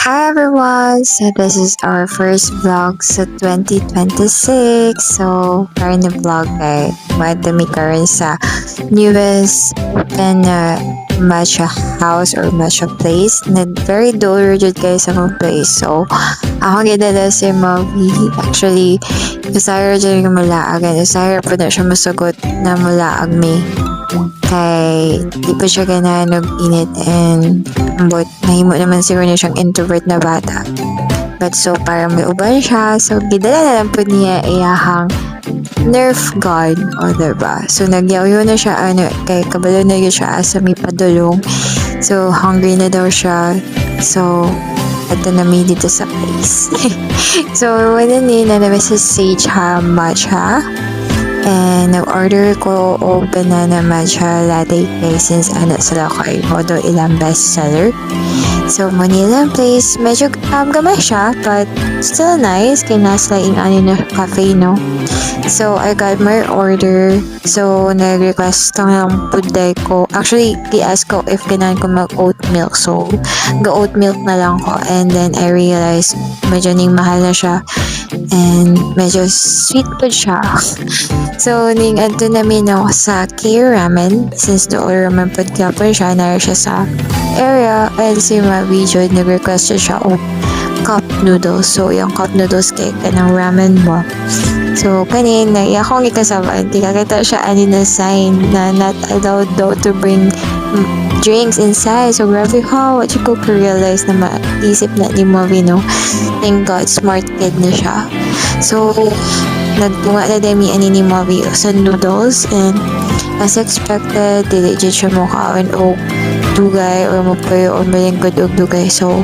Hi everyone! So this is our first vlog sa 2026. So, karon na vlog kay madami karon sa newest open na matcha house or matcha place na very dull jud guys sa mga place. So, ako gidala si Mavi. Actually, desire dyan yung malaagan. Desire po na siya masagot na malaag me. Kay di pa siya ganahan init and but nahimo naman siguro niya siyang introvert na bata. But so para may uban siya, so gidala na lang po niya iyahang Nerf gun o diba? So nagyaw na siya kay kabalo na yun siya asa may padulong. So hungry na daw siya. So ato na may dito sa place. So wala ni na sa Sage ha matcha. And nag-order ko o banana matcha latte kay since sila ko ay modo ilang bestseller. So Manila place, medyo gamay siya but still nice kay nasa laing na cafe no. So I got my order. So nag-request lang ng puday ko. Actually, i-ask ko if kailangan ko mag-oat milk. So ga-oat milk na lang ko and then I realized medyo ning mahal na siya and medyo sweet po siya. So, ning adto namin ako sa K-Ramen. Since doon ramen pod kapon siya, nara siya sa area. And si video, nag-request siya o cup noodles. So, yung cup noodles kay kanang ramen mo. So, kanin, akong ikasama. Hindi kakita siya na sign na not allowed daw to bring drinks inside. So, grabe how what you could realize na maisip na ni Mavi, no? Thank God, smart kid na siya. So, nagtunga na dami ni Mavi sa noodles and as expected, dili dyan siya mukhaon o dugay or mapayo o malingkod o dugay. So,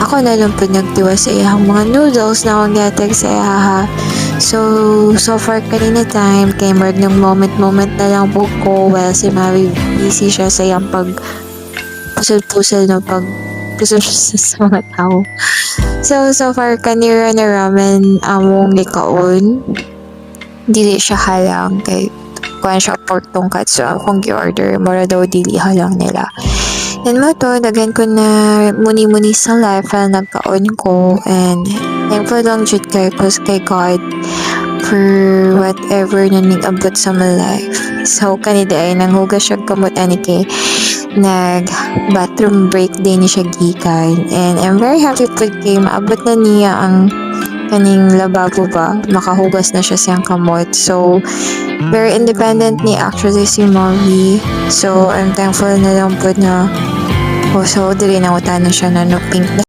ako na lang po nagtiwa sa iyang mga noodles na akong gatag sa iyaha. So far kanina time, kay marag ng moment na lang po ko while si Mavi busy siya sa iyang pusal-pusal na pusal sa mga tao. So far kanira na ramen among likaon. Dili siya halang kay kuan siya pork tonkatsu akong gi-order. Mura daw dili halang nila. And mo to, daghan ko na muni-muni sa life na nagkaon ko and thankful lang jud kay God for whatever na ning-abot sa my life. So, kanida ay nanghugas siya kamot ani kay nag-bathroom break day ni siya gikan. And I'm very happy po kay maabot na niya ang kaning lababo ba. Makahugas na siya siyang kamot. So, very independent ni actually si Mavi. So, I'm thankful na lang po na so, dili na utana siya na no pink